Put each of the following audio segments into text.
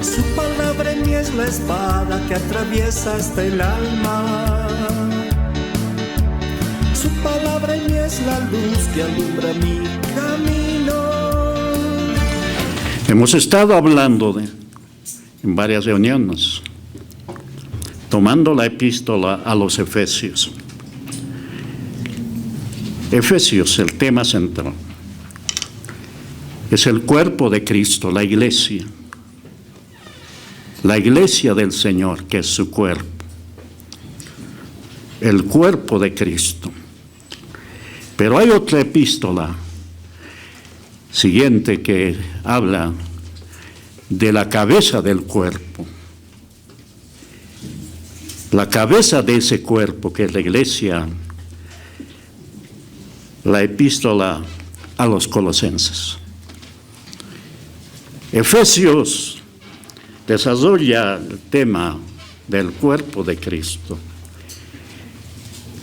Su palabra en mí es la espada que atraviesa hasta el alma. Su palabra en mí es la luz que alumbra mi camino. Hemos estado hablando en varias reuniones, tomando la epístola a los Efesios. Efesios, el tema central, es el cuerpo de Cristo, la iglesia del Señor, que es su cuerpo, el cuerpo de Cristo. Pero hay otra epístola siguiente que habla de la cabeza del cuerpo, la cabeza de ese cuerpo que es la iglesia, la epístola a los Colosenses. Efesios desarrolla el tema del cuerpo de Cristo.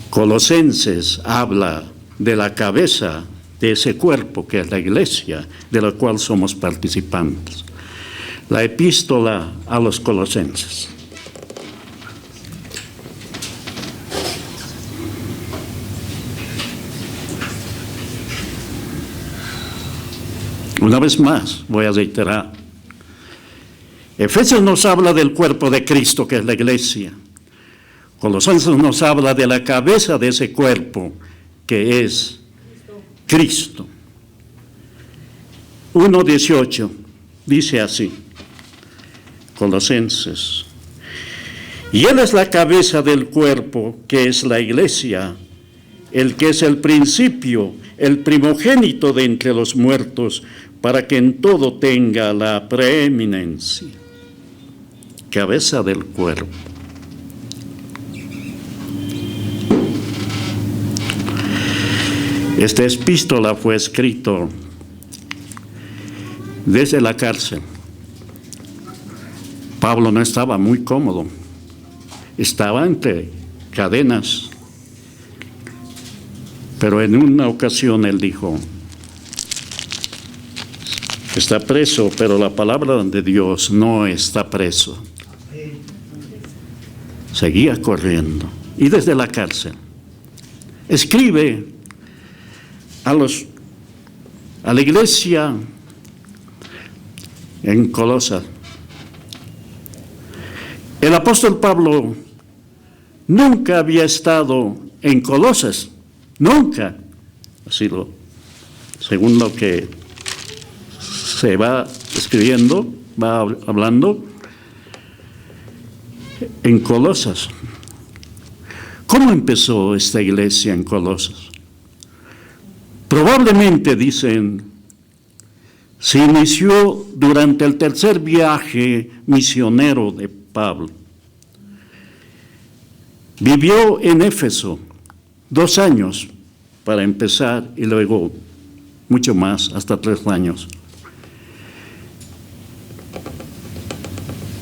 Colosenses habla de la cabeza de ese cuerpo que es la iglesia, de la cual somos participantes. La epístola a los Colosenses. Una vez más, voy a reiterar. Efesios nos habla del cuerpo de Cristo, que es la iglesia. Colosenses nos habla de la cabeza de ese cuerpo, que es Cristo. 1:18 dice así, Colosenses: y Él es la cabeza del cuerpo, que es la iglesia, el que es el principio, el primogénito de entre los muertos, para que en todo tenga la preeminencia. Cabeza del cuerpo. Esta epístola fue escrita desde la cárcel. Pablo no estaba muy cómodo, estaba entre cadenas, pero en una ocasión él dijo: está preso, pero la palabra de Dios no está preso. Seguía corriendo, y desde la cárcel escribe a la iglesia en Colosas. El apóstol Pablo nunca había estado en Colosas, nunca. Así según lo que se va escribiendo, va hablando, en Colosas. ¿Cómo empezó esta iglesia en Colosas? Probablemente, dicen, se inició durante el tercer viaje misionero de Pablo. Vivió en Éfeso 2 años para empezar, y luego mucho más, hasta 3 años.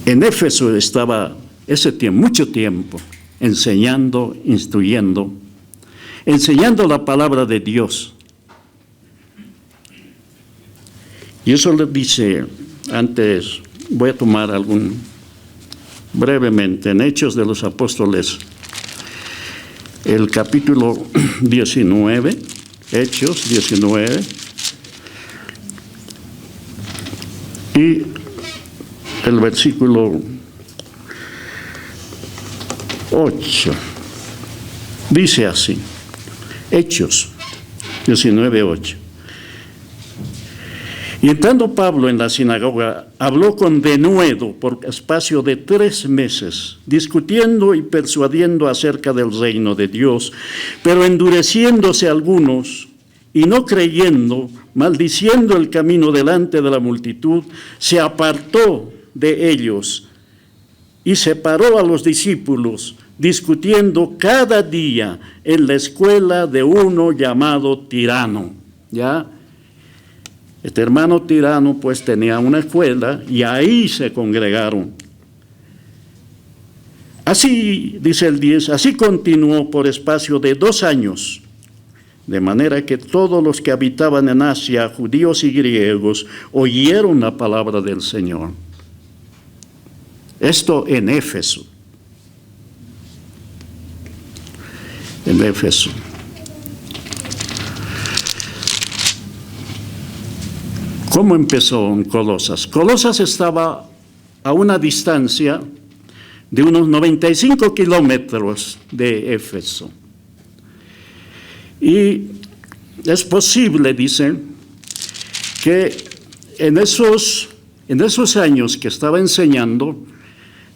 En Éfeso estaba ese tiempo, mucho tiempo, enseñando, instruyendo, enseñando la palabra de Dios. Y eso le dice, antes voy a tomar brevemente, en Hechos de los Apóstoles, el capítulo 19, Hechos 19, y el versículo 8, dice así, Hechos 19:8. Y entrando Pablo en la sinagoga, habló con denuedo por espacio de 3 meses, discutiendo y persuadiendo acerca del reino de Dios, pero endureciéndose algunos y no creyendo, maldiciendo el camino delante de la multitud, se apartó de ellos y separó a los discípulos, discutiendo cada día en la escuela de uno llamado Tirano. ¿Ya? Este hermano Tirano pues tenía una escuela y ahí se congregaron. Así, dice el 10, así continuó por espacio de 2 años, de manera que todos los que habitaban en Asia, judíos y griegos, oyeron la palabra del Señor. Esto en Éfeso. En Éfeso. ¿Cómo empezó en Colosas? Colosas estaba a una distancia de unos 95 kilómetros de Éfeso. Y es posible, dice, que en esos años que estaba enseñando,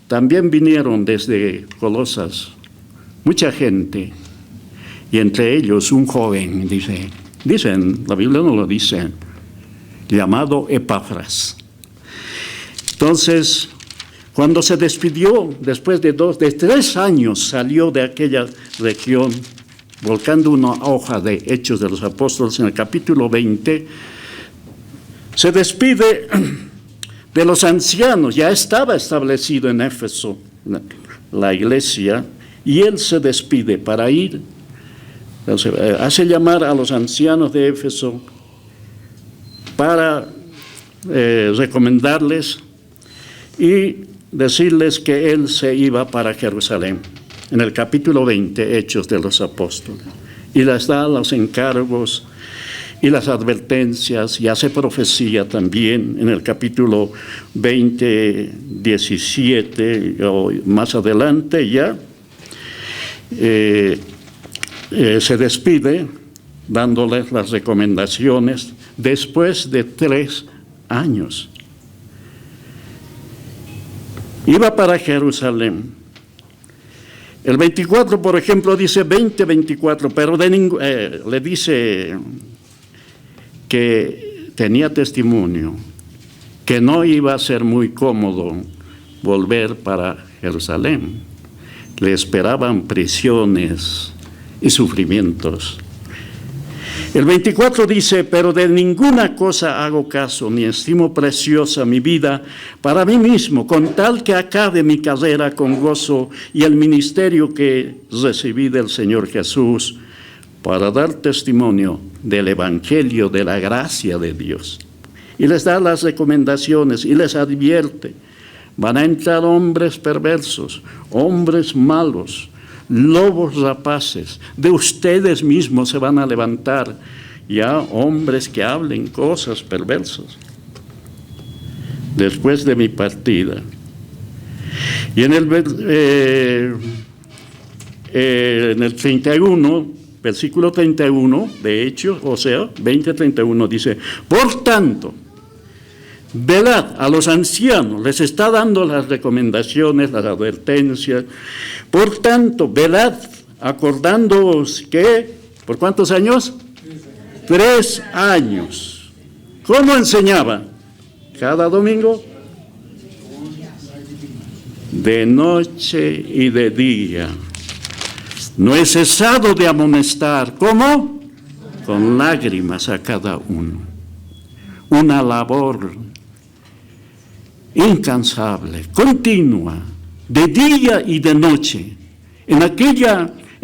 también vinieron desde Colosas mucha gente, y entre ellos un joven, dicen, la Biblia no lo dice, llamado Epafras. Entonces, cuando se despidió, después de 3 años, salió de aquella región, volcando una hoja de Hechos de los Apóstoles en el capítulo 20, se despide de los ancianos. Ya estaba establecido en Éfeso la iglesia, y él se despide para ir. Entonces, hace llamar a los ancianos de Éfeso para recomendarles y decirles que él se iba para Jerusalén, en el capítulo 20, Hechos de los Apóstoles, y les da los encargos y las advertencias, y hace profecía también en el capítulo 20, 17, o más adelante ya, se despide dándoles las recomendaciones después de 3 años. Iba para Jerusalén. El 24, por ejemplo, dice 20:24, pero le dice que tenía testimonio, que no iba a ser muy cómodo volver para Jerusalén. Le esperaban prisiones y sufrimientos. El 24 dice, pero de ninguna cosa hago caso, ni estimo preciosa mi vida para mí mismo, con tal que acabe mi carrera con gozo y el ministerio que recibí del Señor Jesús, para dar testimonio del Evangelio de la gracia de Dios. Y les da las recomendaciones y les advierte, van a entrar hombres perversos, hombres malos, lobos rapaces, de ustedes mismos se van a levantar ya hombres que hablen cosas perversas después de mi partida. Y en el 31, versículo 31 de Hechos, o sea, 20:31 dice, por tanto, velad a los ancianos, les está dando las recomendaciones, las advertencias. Por tanto, velad, acordándoos que, ¿por cuántos años? 3 años. ¿Cómo enseñaba? Cada domingo, de noche y de día. No he cesado de amonestar. ¿Cómo? Con lágrimas a cada uno. Una labor incansable, continua, de día y de noche, en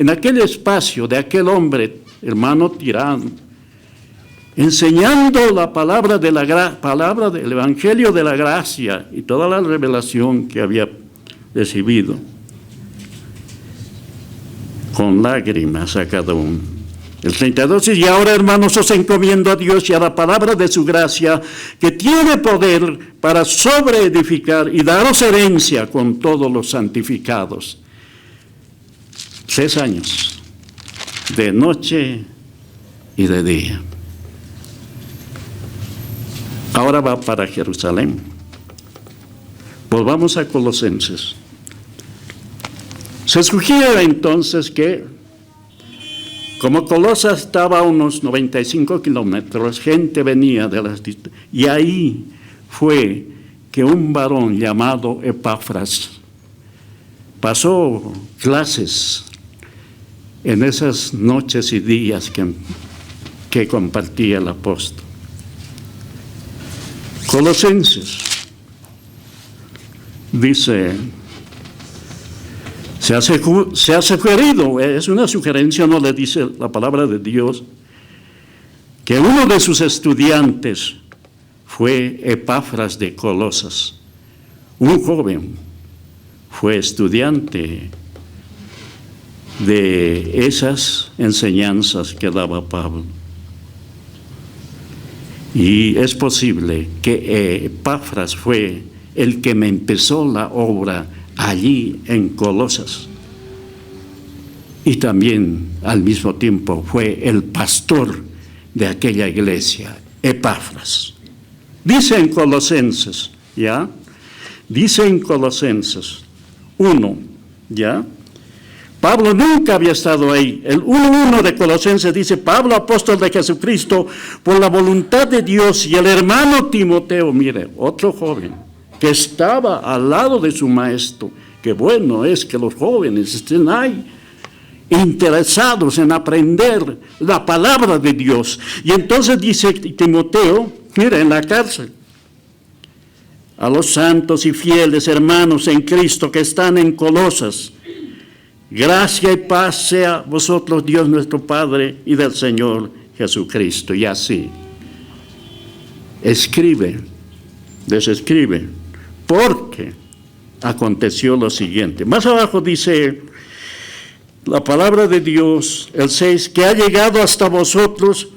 aquel espacio de aquel hombre, hermano tirano, enseñando la palabra del Evangelio de la gracia y toda la revelación que había recibido, con lágrimas a cada uno. El 32 dice, y ahora, hermanos, os encomiendo a Dios y a la palabra de su gracia, que tiene poder para sobreedificar y daros herencia con todos los santificados. 6 años, de noche y de día. Ahora va para Jerusalén. Volvamos a Colosenses. Se sugiere entonces que, como Colosas estaba a unos 95 kilómetros, gente venía de las distancias, y ahí fue que un varón llamado Epafras pasó clases en esas noches y días que compartía el apóstol. Colosenses dice, se ha sugerido, es una sugerencia, no le dice la palabra de Dios, que uno de sus estudiantes fue Epafras de Colosas, un joven fue estudiante de esas enseñanzas que daba Pablo. Y es posible que Epafras fue el que me empezó la obra allí en Colosas. Y también al mismo tiempo fue el pastor de aquella iglesia, Epafras. Dice en Colosenses, ¿ya? Dice en Colosenses 1, ¿ya? Pablo nunca había estado ahí. El 1:1 de Colosenses dice: Pablo, apóstol de Jesucristo, por la voluntad de Dios, y el hermano Timoteo, mire, otro joven, que estaba al lado de su maestro. Qué bueno es que los jóvenes estén ahí, interesados en aprender la palabra de Dios. Y entonces dice Timoteo, mire, en la cárcel, a los santos y fieles hermanos en Cristo que están en Colosas, gracia y paz sea a vosotros, Dios nuestro Padre, y del Señor Jesucristo. Y así desescribe, porque aconteció lo siguiente. Más abajo dice la palabra de Dios, el 6, que ha llegado hasta vosotros,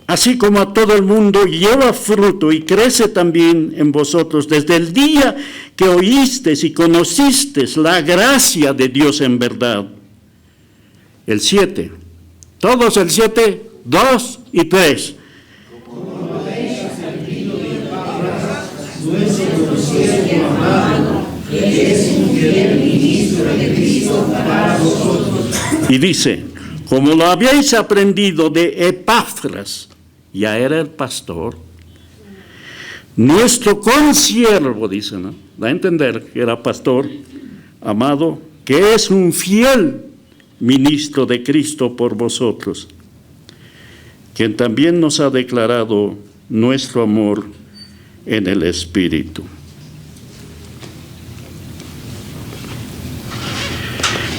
así como a todo el mundo, y lleva fruto y crece también en vosotros desde el día que oísteis y conocisteis la gracia de Dios en verdad. El 7, todos el 7, 2 y 3. Y dice, como lo habíais aprendido de Epafras, ya era el pastor, nuestro consiervo, dice, ¿no? Da a entender que era pastor, amado, que es un fiel ministro de Cristo por vosotros, quien también nos ha declarado nuestro amor en el Espíritu.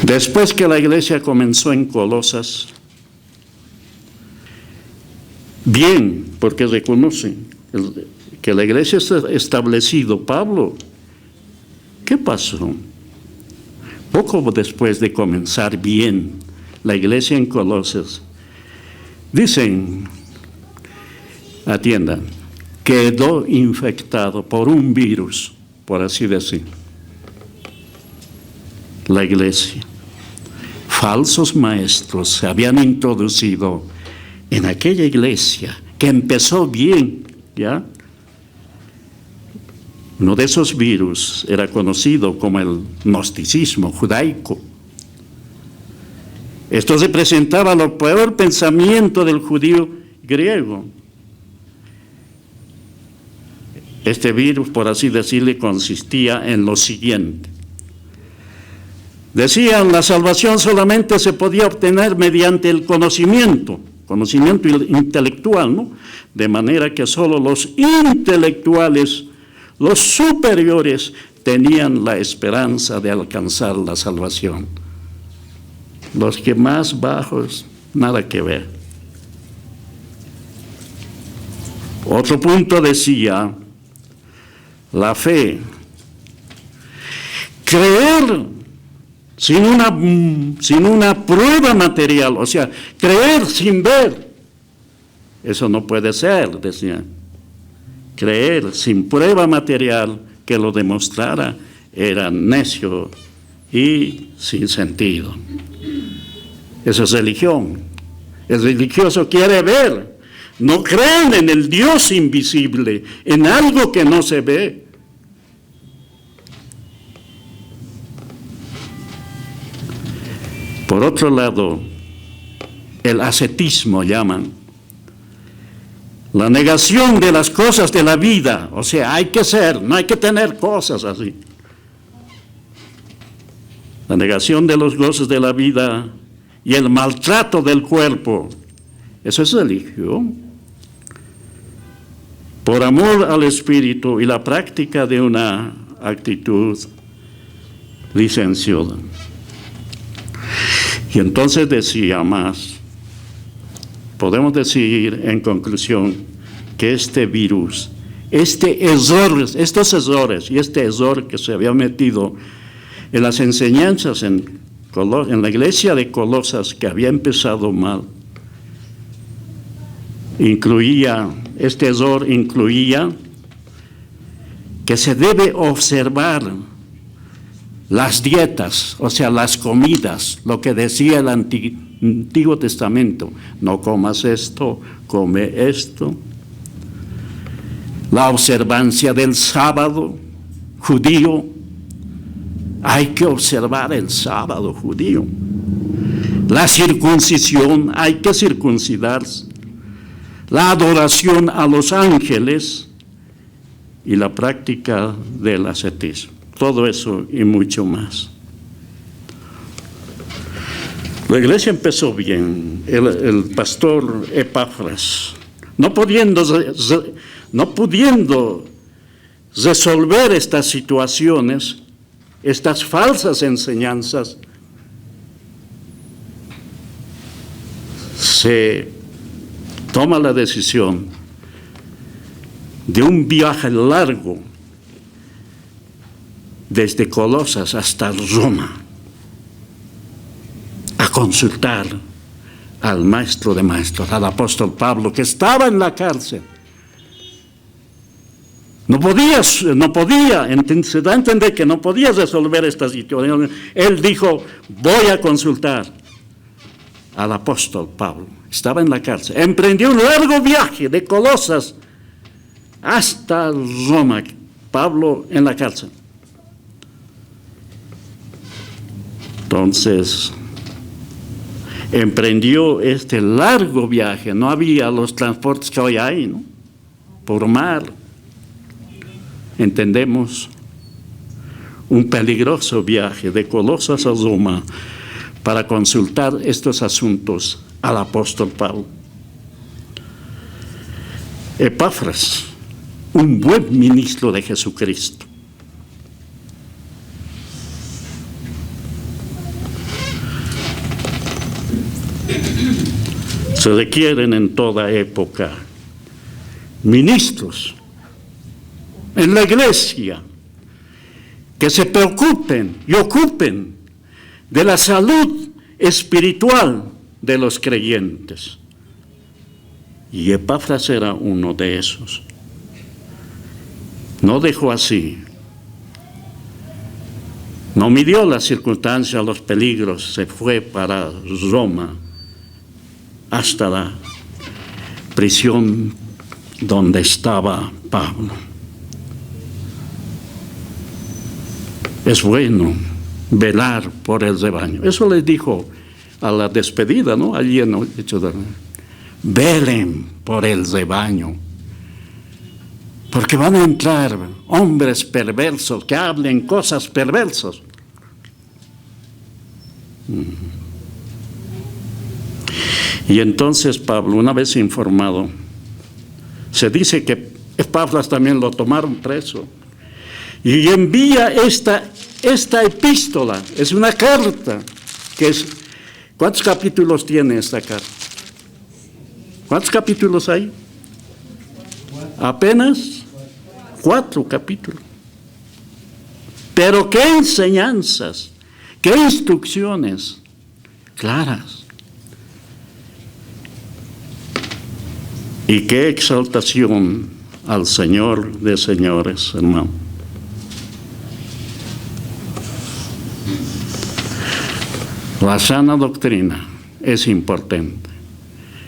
Después que la iglesia comenzó en Colosas, bien, porque reconocen que la iglesia está establecido. Pablo, ¿qué pasó? Poco después de comenzar bien la iglesia en Colosas, dicen, atiendan, quedó infectado por un virus, por así decir, la iglesia. Falsos maestros se habían introducido en aquella iglesia que empezó bien, ¿ya? Uno de esos virus era conocido como el gnosticismo judaico. Esto representaba lo peor pensamiento del judío griego. Este virus, por así decirlo, consistía en lo siguiente. Decían, la salvación solamente se podía obtener mediante el conocimiento intelectual, ¿no? De manera que solo los intelectuales, los superiores, tenían la esperanza de alcanzar la salvación. Los que más bajos, nada que ver. Otro punto decía, la fe. Creer sin una prueba material, o sea, creer sin ver, eso no puede ser, decía. Creer sin prueba material que lo demostrara era necio y sin sentido. Eso es religión. El religioso quiere ver, no creen en el Dios invisible, en algo que no se ve. Por otro lado, el ascetismo llaman, la negación de las cosas de la vida, o sea, hay que ser, no hay que tener cosas así. La negación de los goces de la vida y el maltrato del cuerpo, eso es religión. Por amor al Espíritu y la práctica de una actitud licenciosa. Y entonces decía más, podemos decir en conclusión que este virus, estos errores y este error que se había metido en las enseñanzas en la iglesia de Colosas, que había empezado mal, este error incluía que se debe observar las dietas, o sea, las comidas, lo que decía el Antiguo Testamento: no comas esto, come esto. La observancia del sábado judío, hay que observar el sábado judío. La circuncisión, hay que circuncidarse. La adoración a los ángeles y la práctica del ascetismo. Todo eso y mucho más. La iglesia empezó bien. El pastor Epafras, no pudiendo resolver estas situaciones, estas falsas enseñanzas, se toma la decisión de un viaje largo desde Colosas hasta Roma a consultar al maestro de maestros, al apóstol Pablo, que estaba en la cárcel. No podía, se da a entender que no podía resolver esta situación. Él dijo: voy a consultar al apóstol Pablo. Estaba en la cárcel. Emprendió un largo viaje de Colosas hasta Roma. Pablo en la cárcel. Entonces, emprendió este largo viaje. No había los transportes que hoy hay, ¿no? Por mar. Entendemos, un peligroso viaje de Colosas a Roma para consultar estos asuntos al apóstol Pablo. Epafras, un buen ministro de Jesucristo. Se requieren en toda época ministros en la iglesia que se preocupen y ocupen de la salud espiritual de los creyentes. Y Epafras era uno de esos. No dejó así. No midió las circunstancias, los peligros. Se fue para Roma hasta la prisión donde estaba Pablo. Es bueno velar por el rebaño. Eso les dijo a la despedida, ¿no? Allí en el Hecho de... Velen por el rebaño, porque van a entrar hombres perversos que hablen cosas perversas. Y entonces Pablo, una vez informado, se dice que Epafras también lo tomaron preso, y envía esta epístola. Es una carta que es... ¿Cuántos capítulos tiene esta carta? ¿Cuántos capítulos hay? Apenas 4 capítulos. Pero qué enseñanzas, qué instrucciones claras. Y qué exaltación al Señor de señores, hermano. La sana doctrina es importante.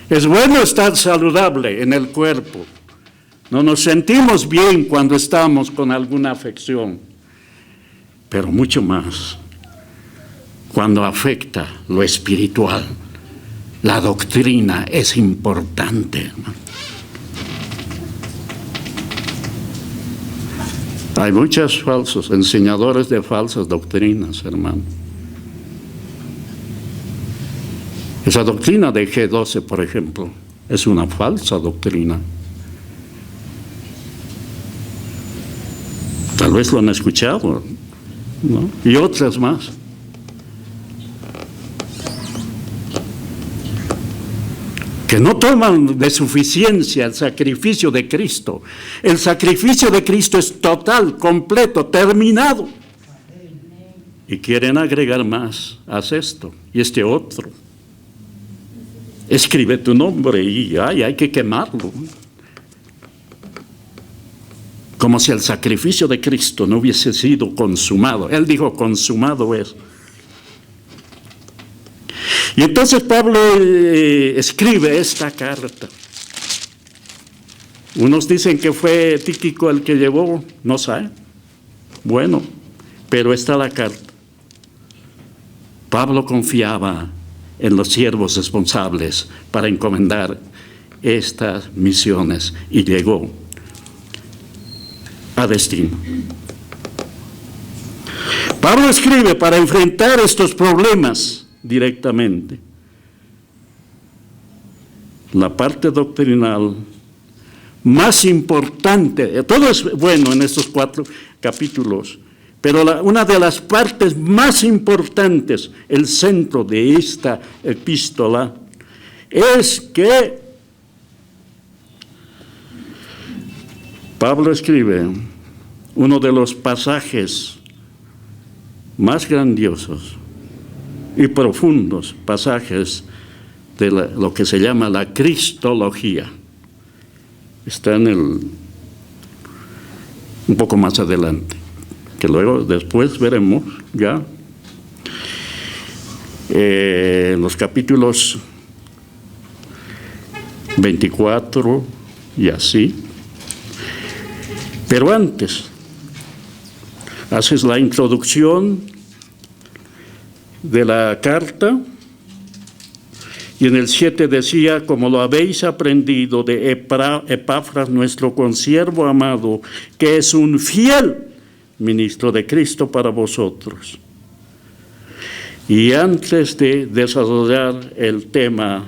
Es bueno estar saludable en el cuerpo. No nos sentimos bien cuando estamos con alguna afección, pero mucho más cuando afecta lo espiritual. La doctrina es importante, hermano. Hay muchos falsos enseñadores de falsas doctrinas, hermano. Esa doctrina de G12, por ejemplo, es una falsa doctrina. Tal vez lo han escuchado, ¿no? Y otras más. Que no toman de suficiencia el sacrificio de Cristo. El sacrificio de Cristo es total, completo, terminado. Y quieren agregar más, haz esto y este otro. Escribe tu nombre y hay que quemarlo. Como si el sacrificio de Cristo no hubiese sido consumado. Él dijo, consumado es. Y entonces Pablo escribe esta carta. Unos dicen que fue Tíquico el que llevó, no sé. Bueno, pero está la carta. Pablo confiaba en los siervos responsables para encomendar estas misiones y llegó a destino. Pablo escribe para enfrentar estos problemas directamente. La parte doctrinal más importante, todo es bueno en estos 4 capítulos, pero una de las partes más importantes, el centro de esta epístola, es que Pablo escribe uno de los pasajes más grandiosos y profundos pasajes de lo que se llama la cristología. Está un poco más adelante, que luego después veremos ya en los capítulos 24 y así. Pero antes, haces la introducción de la carta y en el 7 decía, como lo habéis aprendido de Epafras, nuestro consiervo amado, que es un fiel ministro de Cristo para vosotros. Y antes de desarrollar el tema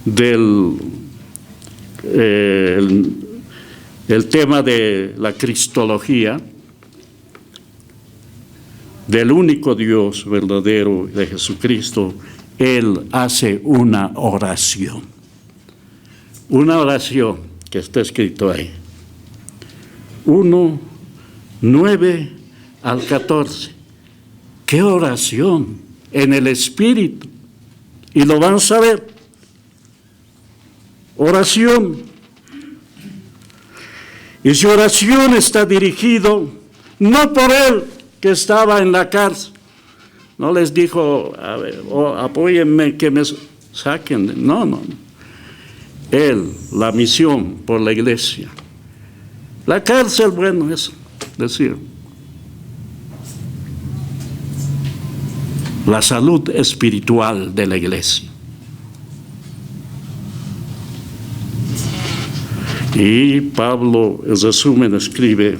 del el tema de la cristología, del único Dios verdadero de Jesucristo, Él hace una oración que está escrito ahí. 1, 9 al 14. ¡Qué oración! En el Espíritu. Y lo van a saber. Oración. Y su oración está dirigido no por él que estaba en la cárcel. No les dijo, apóyenme que me saquen. No. Él, la misión por la iglesia. La cárcel, bueno, es decir, la salud espiritual de la iglesia. Y Pablo, en resumen, escribe,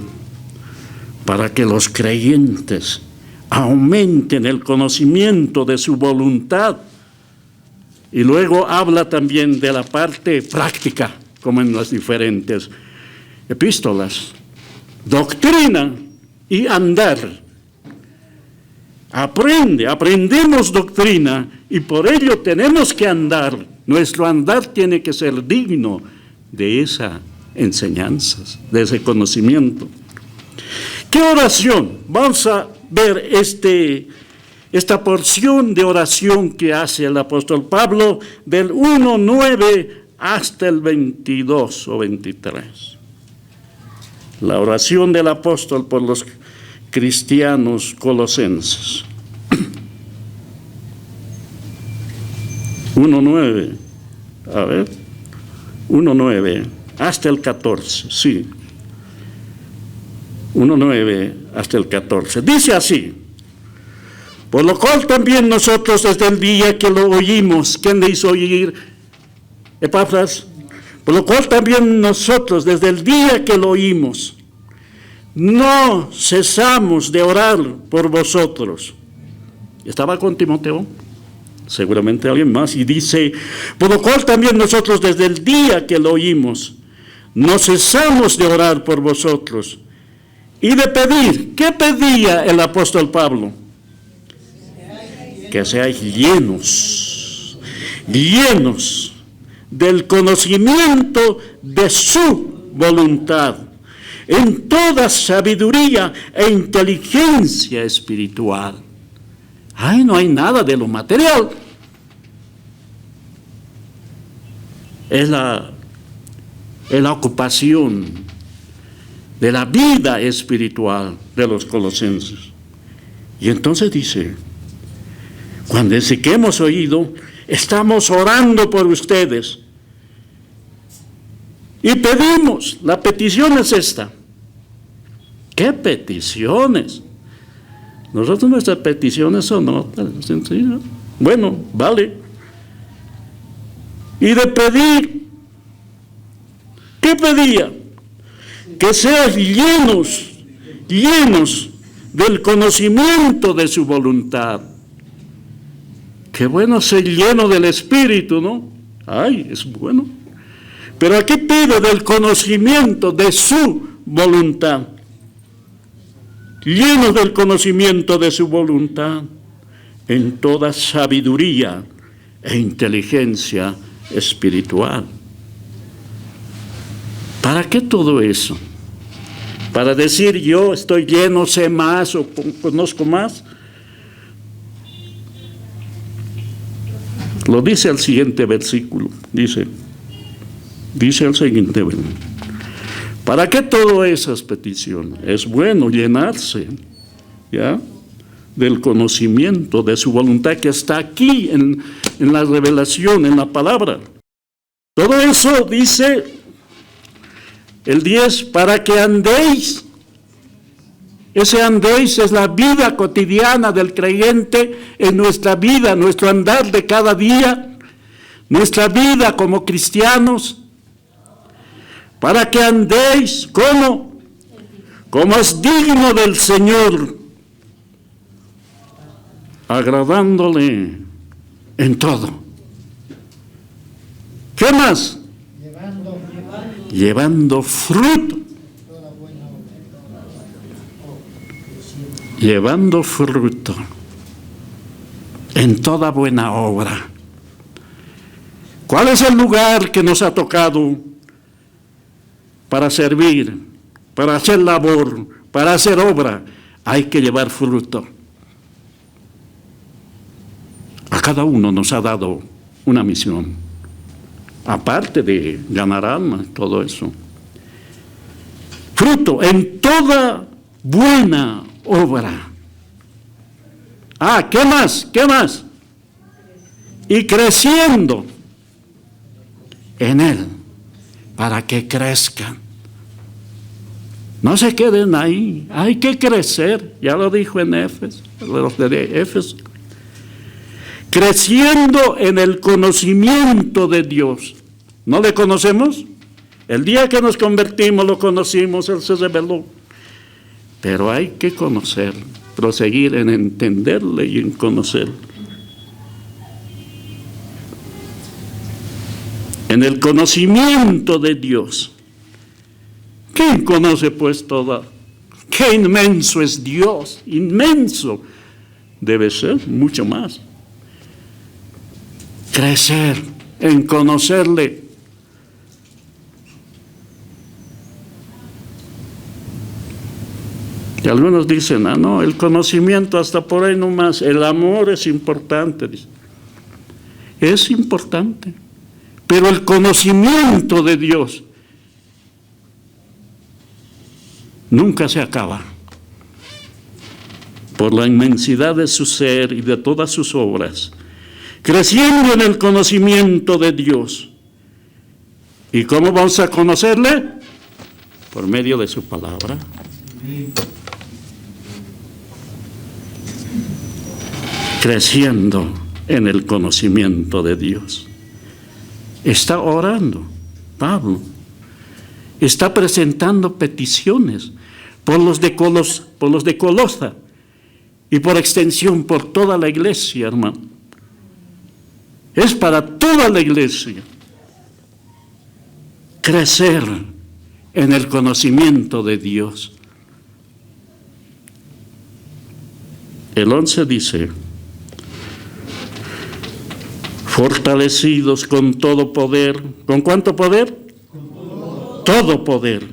para que los creyentes aumenten el conocimiento de su voluntad. Y luego habla también de la parte práctica, como en las diferentes epístolas. Doctrina y andar. Aprendemos doctrina y por ello tenemos que andar. Nuestro andar tiene que ser digno de esas enseñanzas, de ese conocimiento. ¿Qué oración? Vamos a ver esta porción de oración que hace el apóstol Pablo del 1:9 hasta el 22 o 23. La oración del apóstol por los cristianos colosenses. 1:9. A ver. 1:9 hasta el 14, sí. 1:9 hasta el 14. Dice así: por lo cual también nosotros desde el día que lo oímos, ¿quién le hizo oír? Epafras. Por lo cual también nosotros desde el día que lo oímos, no cesamos de orar por vosotros. Estaba con Timoteo, seguramente alguien más, y dice, por lo cual también nosotros desde el día que lo oímos, no cesamos de orar por vosotros y de pedir. ¿Qué pedía el apóstol Pablo? Que seáis llenos del conocimiento de su voluntad. en toda sabiduría e inteligencia espiritual. Ay, no hay nada de lo material. Es la ocupación de la vida espiritual de los colosenses. Y entonces dice, cuando dice que hemos oído, estamos orando por ustedes. Y pedimos, la petición es esta. ¿Qué peticiones? Nosotros nuestras peticiones son otras, sencillas. Bueno, vale. Y de pedir, ¿qué pedía? Que sean llenos del conocimiento de su voluntad. Qué bueno ser lleno del Espíritu, ¿no? Ay, es bueno. Pero aquí pide del conocimiento de su voluntad. Llenos del conocimiento de su voluntad, en toda sabiduría e inteligencia espiritual. ¿Para qué todo eso? ¿Para decir yo estoy lleno, sé más o conozco más? Lo dice el siguiente versículo, dice el siguiente versículo. ¿Para qué todas esas peticiones? Es bueno llenarse, ¿ya?, del conocimiento de su voluntad que está aquí en la revelación, en la palabra. Todo eso dice el 10, para que andéis. Ese andéis es la vida cotidiana del creyente en nuestra vida, nuestro andar de cada día, nuestra vida como cristianos. Para que andéis, ¿cómo? Como es digno del Señor, agradándole en todo. ¿Qué más? Llevando fruto. Llevando fruto en toda buena obra. ¿Cuál es el lugar que nos ha tocado para servir, para hacer labor, para hacer obra? Hay que llevar fruto. A cada uno nos ha dado una misión, aparte de ganar alma, todo eso. Fruto en toda buena obra. ¿Qué más? ¿Qué más? Y creciendo en Él, para que crezcan. No se queden ahí, hay que crecer. Ya lo dijo en Éfeso, los de Éfeso. Creciendo en el conocimiento de Dios. ¿No le conocemos? El día que nos convertimos lo conocimos, Él se reveló. Pero hay que conocer, proseguir en entenderle y en conocerle. En el conocimiento de Dios. ¿Quién conoce pues toda? ¡Qué inmenso es Dios! Inmenso. Debe ser mucho más. Crecer en conocerle. Y algunos dicen, no, el conocimiento hasta por ahí nomás, el amor es importante. Es importante, pero el conocimiento de Dios nunca se acaba. Por la inmensidad de su ser y de todas sus obras, creciendo en el conocimiento de Dios. ¿Y cómo vamos a conocerle? Por medio de su palabra. Creciendo en el conocimiento de Dios. Está orando Pablo. Está presentando peticiones por los de Colosa y por extensión por toda la iglesia, hermano. Es para toda la iglesia. Crecer en el conocimiento de Dios. El 11 dice, fortalecidos con todo poder. ¿Con cuánto poder? Con todo poder.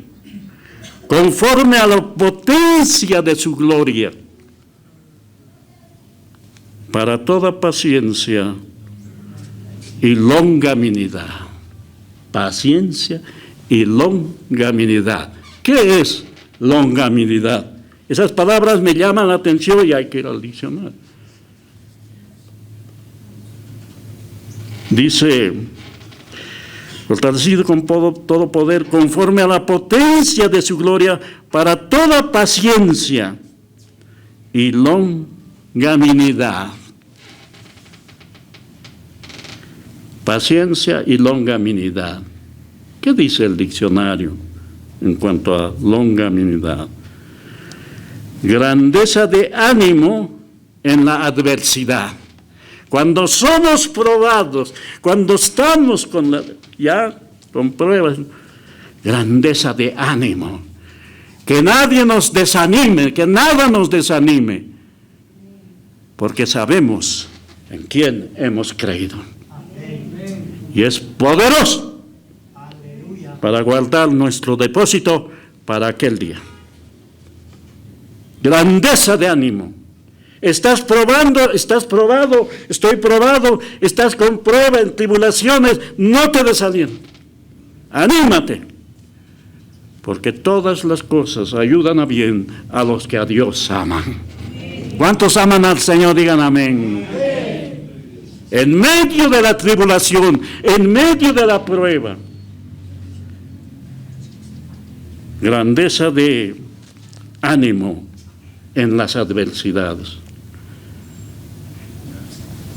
conforme a la potencia de su gloria, para toda paciencia y longanimidad. Paciencia y longanimidad. ¿Qué es longanimidad? Esas palabras me llaman la atención y hay que ir al diccionario. Dice, fortalecido con todo poder, conforme a la potencia de su gloria, para toda paciencia y longanimidad. Paciencia y longanimidad. ¿Qué dice el diccionario en cuanto a longanimidad? Grandeza de ánimo en la adversidad. Cuando somos probados, cuando estamos con pruebas, grandeza de ánimo. Que nadie nos desanime, que nada nos desanime, porque sabemos en quién hemos creído. Y es poderoso para guardar nuestro depósito para aquel día. Grandeza de ánimo. Estás probado, estoy probado, estás con prueba, en tribulaciones, no te desalientes. Anímate, porque todas las cosas ayudan a bien a los que a Dios aman. ¿Cuántos aman al Señor? Digan amén. En medio de la tribulación, en medio de la prueba, grandeza de ánimo en las adversidades.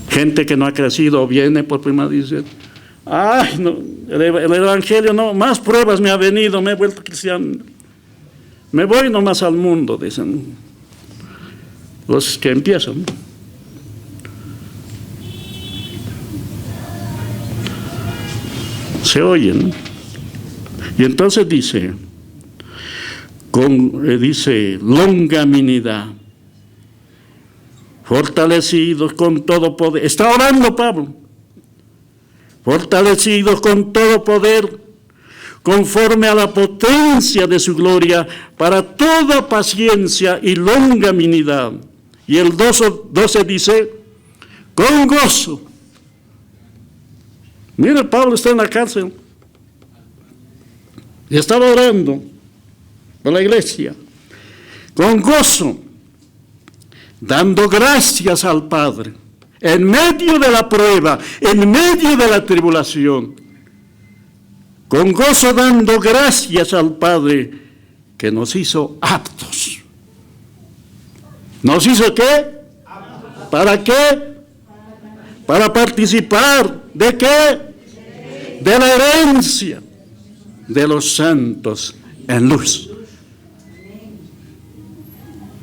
Gente que no ha crecido viene por primera vez y dice, ay, no, el evangelio no, más pruebas me ha venido, me he vuelto cristiano. Me voy nomás al mundo, dicen los que empiezan. Se oyen. Y entonces dice longanimidad, fortalecidos con todo poder. Está orando Pablo. Fortalecidos con todo poder, conforme a la potencia de su gloria, para toda paciencia y longanimidad. Y el 12 dice, con gozo. Mira, Pablo está en la cárcel. Y estaba orando por la iglesia. Con gozo, dando gracias al Padre, en medio de la prueba, en medio de la tribulación. Con gozo dando gracias al Padre que nos hizo aptos. ¿Nos hizo qué? ¿Para qué? Para participar ¿de qué? De la herencia de los santos en luz.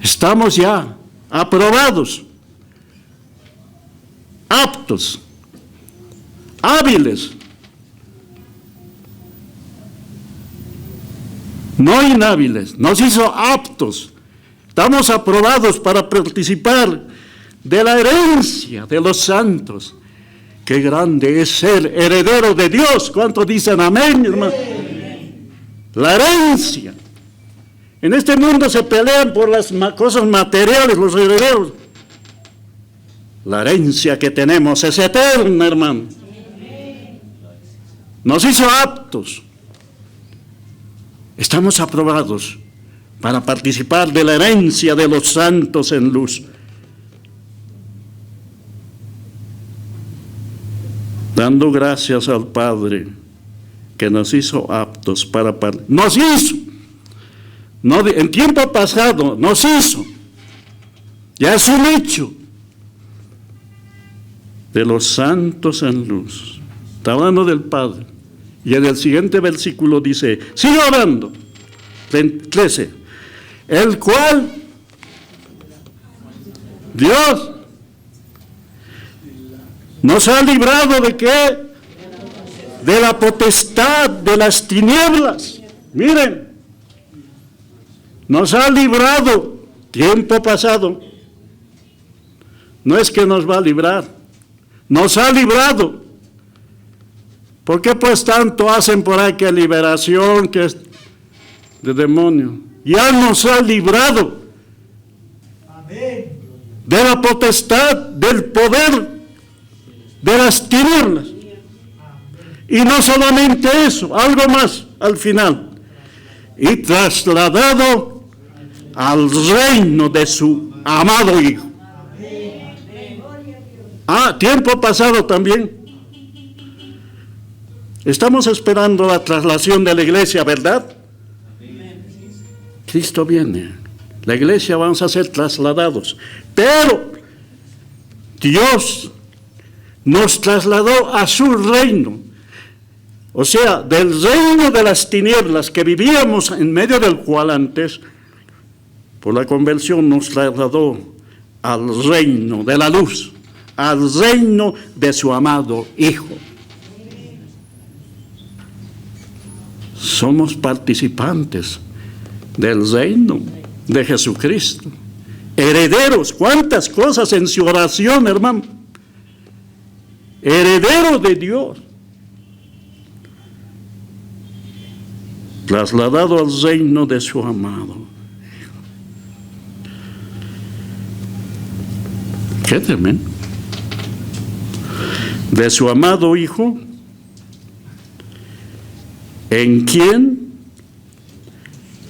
Estamos ya aprobados, aptos, hábiles, no inhábiles, nos hizo aptos. Estamos aprobados para participar de la herencia de los santos. Qué grande es ser heredero de Dios. ¿Cuántos dicen amén, hermano? La herencia. En este mundo se pelean por las cosas materiales, los herederos. La herencia que tenemos es eterna, hermano. Nos hizo aptos. Estamos aprobados para participar de la herencia de los santos en luz. Dando gracias al Padre que nos hizo aptos para nos hizo, no en tiempo pasado, nos hizo, ya es un hecho, de los santos en luz. Está hablando del Padre. Y en el siguiente versículo dice, sigue orando, 13, el cual Dios nos ha librado de qué? De la potestad de las tinieblas. Miren, nos ha librado, tiempo pasado. No es que nos va a librar, nos ha librado. ¿Por qué pues tanto hacen por ahí que liberación, que de demonio. Ya nos ha librado de la potestad, del poder, de las tinieblas. Y no solamente eso, algo más al final. Y trasladado al reino de su amado Hijo. Tiempo pasado también. Estamos esperando la traslación de la iglesia, ¿verdad? Cristo viene. La iglesia vamos a ser trasladados. Pero Dios nos trasladó a su reino. O sea, del reino de las tinieblas que vivíamos en medio del cual antes, por la conversión nos trasladó al reino de la luz, al reino de su amado Hijo. Somos participantes del reino de Jesucristo. Herederos, cuántas cosas en su oración, hermano. Heredero de Dios. Trasladado al reino de su amado. Qué tremendo. De su amado Hijo, en quien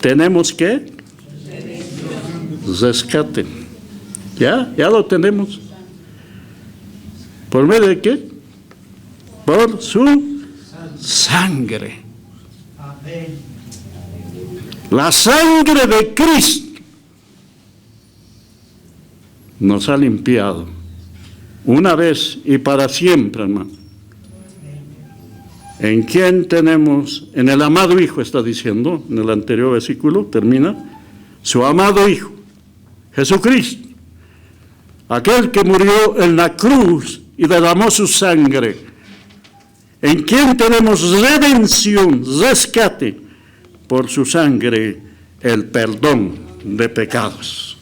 tenemos que rescate. Ya lo tenemos. ¿Por medio de qué? Por su sangre. La sangre de Cristo nos ha limpiado una vez y para siempre, hermano. ¿En quién tenemos? En el amado Hijo, está diciendo, en el anterior versículo, termina, su amado Hijo, Jesucristo, aquel que murió en la cruz y derramó su sangre, en quien tenemos redención, rescate, por su sangre, el perdón de pecados.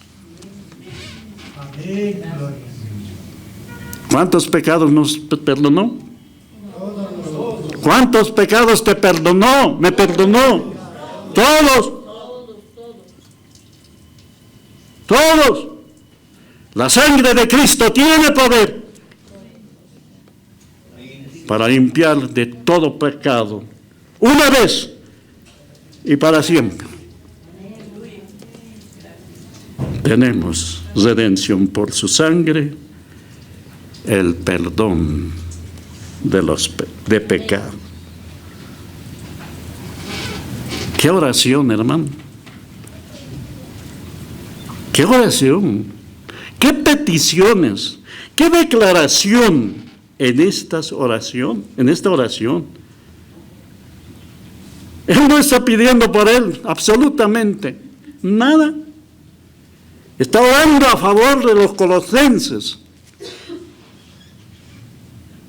¿Cuántos pecados nos perdonó? ¿Cuántos pecados te perdonó? Me perdonó. Todos. Todos. La sangre de Cristo tiene poder para limpiar de todo pecado, una vez y para siempre. Tenemos redención por su sangre, el perdón de pecado. Qué oración, hermano. Qué oración. Qué peticiones. Qué declaración en esta oración. Él no está pidiendo por él absolutamente nada. Está orando a favor de los colosenses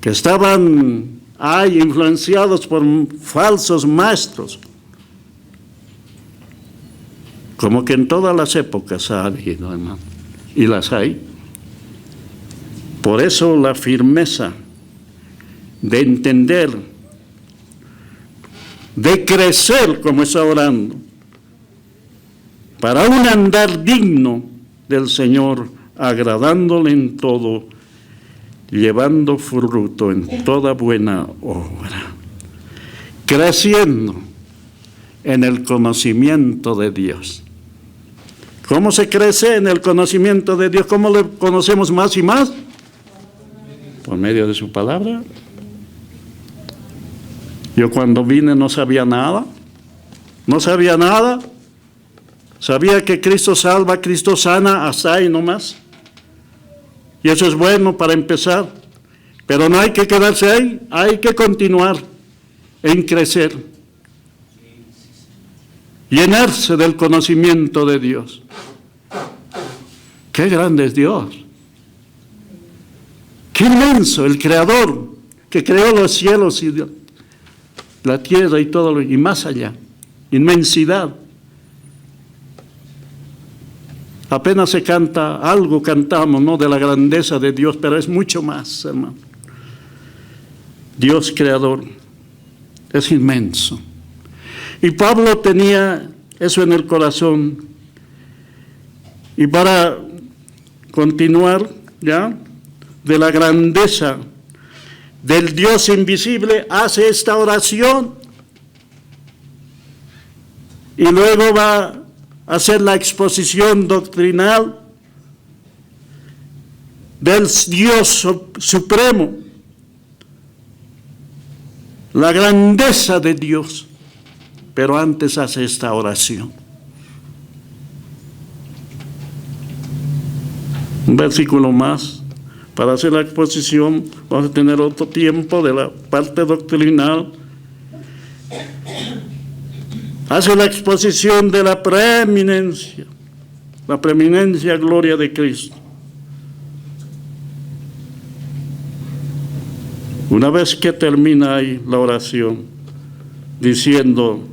que estaban influenciados por falsos maestros, como que en todas las épocas ha habido, hermano, y las hay. Por eso la firmeza de entender, de crecer como está orando, para un andar digno del Señor, agradándole en todo, llevando fruto en toda buena obra, creciendo en el conocimiento de Dios. ¿Cómo se crece en el conocimiento de Dios? ¿Cómo le conocemos más y más? Por medio de su palabra. Yo cuando vine no sabía nada. Sabía que Cristo salva, Cristo sana, hasta ahí nomás. Y eso es bueno para empezar. Pero no hay que quedarse ahí, hay que continuar en crecer. Llenarse del conocimiento de Dios. ¡Qué grande es Dios! ¡Qué inmenso! El Creador que creó los cielos y la tierra y todo, y más allá. Inmensidad. Apenas se canta, algo cantamos, ¿no?, de la grandeza de Dios, pero es mucho más, hermano. Dios creador es inmenso. Y Pablo tenía eso en el corazón. Y para continuar ya, de la grandeza del Dios invisible, hace esta oración y luego va a hacer la exposición doctrinal del Dios supremo, la grandeza de Dios, pero antes hace esta oración. Un versículo más para hacer la exposición. Vamos a tener otro tiempo de la parte doctrinal. Hace la exposición de la preeminencia gloria de Cristo. Una vez que termina ahí la oración, diciendo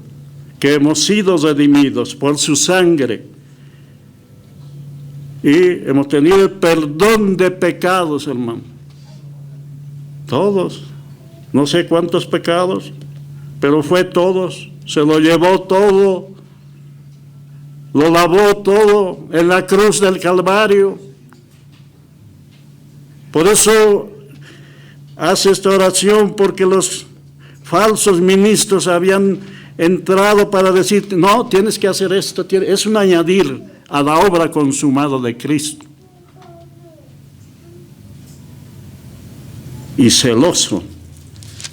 que hemos sido redimidos por su sangre y hemos tenido el perdón de pecados, hermano. Todos, no sé cuántos pecados, pero fue todos, se lo llevó todo, lo lavó todo en la cruz del Calvario. Por eso hace esta oración, porque los falsos ministros habían entrado para decir, no, tienes que hacer esto, es un añadir a la obra consumada de Cristo. Y celoso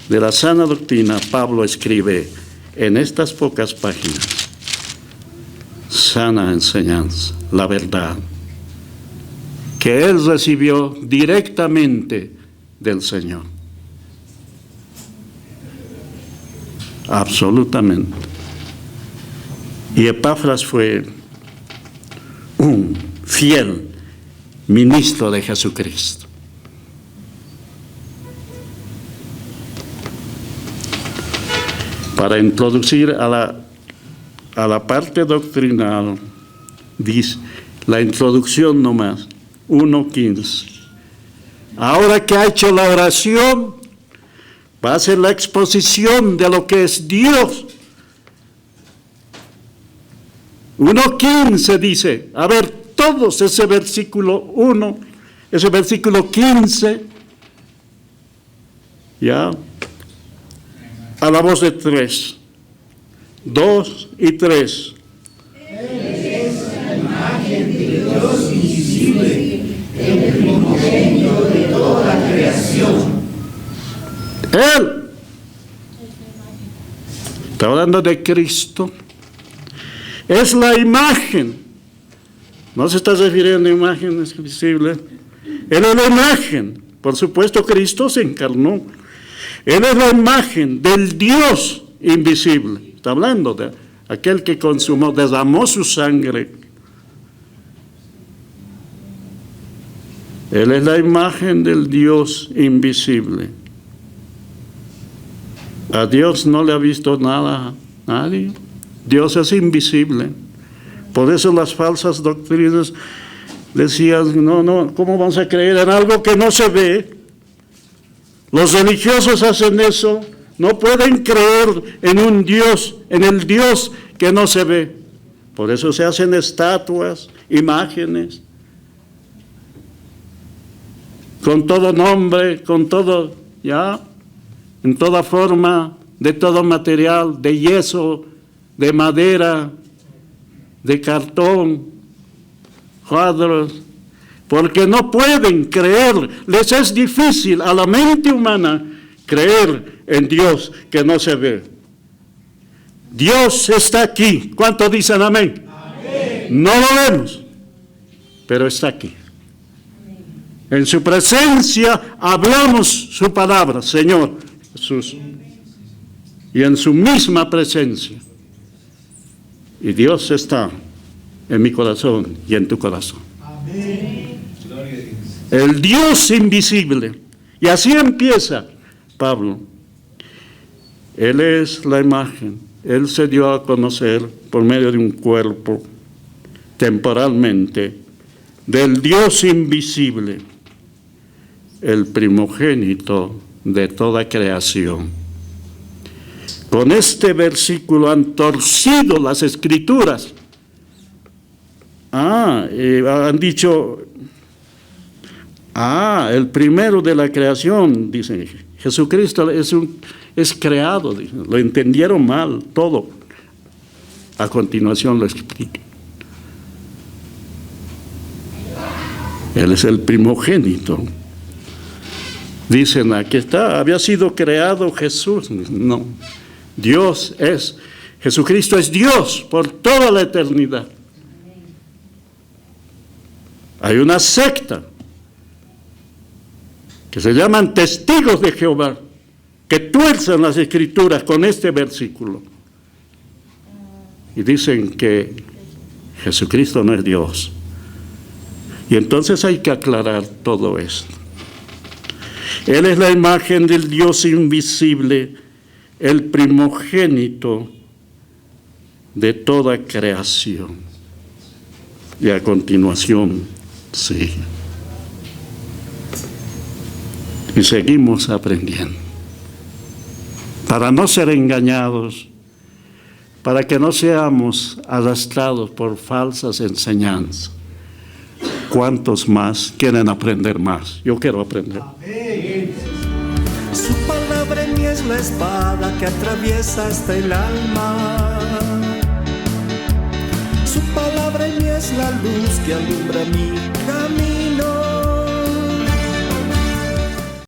de la sana doctrina, Pablo escribe en estas pocas páginas, sana enseñanza, la verdad, que él recibió directamente del Señor. Absolutamente. Y Epafras fue un fiel ministro de Jesucristo. Para introducir a la parte doctrinal, dice la introducción nomás, 1:15. Ahora que ha hecho la oración, va a hacer la exposición de lo que es Dios. 1:15 dice, a ver, todos ese versículo 1, ese versículo 15, ya, a la voz de 3, 2 y 3. Él es la imagen de Dios invisible, el primogénito de toda la creación. Él está hablando de Cristo. Es la imagen. No se está refiriendo a imágenes visibles. Él es la imagen. Por supuesto, Cristo se encarnó. Él es la imagen del Dios invisible. Está hablando de aquel que consumó, derramó su sangre. Él es la imagen del Dios invisible. A Dios no le ha visto nada nadie. Dios es invisible. Por eso las falsas doctrinas decían, no, ¿cómo vamos a creer en algo que no se ve? Los religiosos hacen eso. No pueden creer en un Dios, en el Dios que no se ve. Por eso se hacen estatuas, imágenes, con todo nombre, con todo, ya, en toda forma, de todo material, de yeso, de madera, de cartón, cuadros, porque no pueden creer, les es difícil a la mente humana creer en Dios que no se ve. Dios está aquí. ¿Cuántos dicen amén? Amén. No lo vemos, pero está aquí. En su presencia hablamos su palabra, Señor Jesús. Y en su misma presencia. Y Dios está en mi corazón y en tu corazón. Amén. El Dios invisible. Y así empieza Pablo. Él es la imagen. Él se dio a conocer por medio de un cuerpo, temporalmente, del Dios invisible, el primogénito de toda creación. Con este versículo han torcido las Escrituras. Han dicho, el primero de la creación, dicen, Jesucristo es creado, dicen, lo entendieron mal, todo. A continuación lo explica. Él es el primogénito. Dicen, aquí está, había sido creado Jesús. No, Jesucristo es Dios por toda la eternidad. Hay una secta que se llaman testigos de Jehová, que tuercen las Escrituras con este versículo. Y dicen que Jesucristo no es Dios. Y entonces hay que aclarar todo esto. Él es la imagen del Dios invisible, el primogénito de toda creación. Y a continuación sigue. Y seguimos aprendiendo. Para no ser engañados, para que no seamos arrastrados por falsas enseñanzas. ¿Cuántos más quieren aprender más? Yo quiero aprender. Su palabra en mí es la espada que atraviesa hasta el alma. Su palabra en mí es la luz que alumbra mi camino.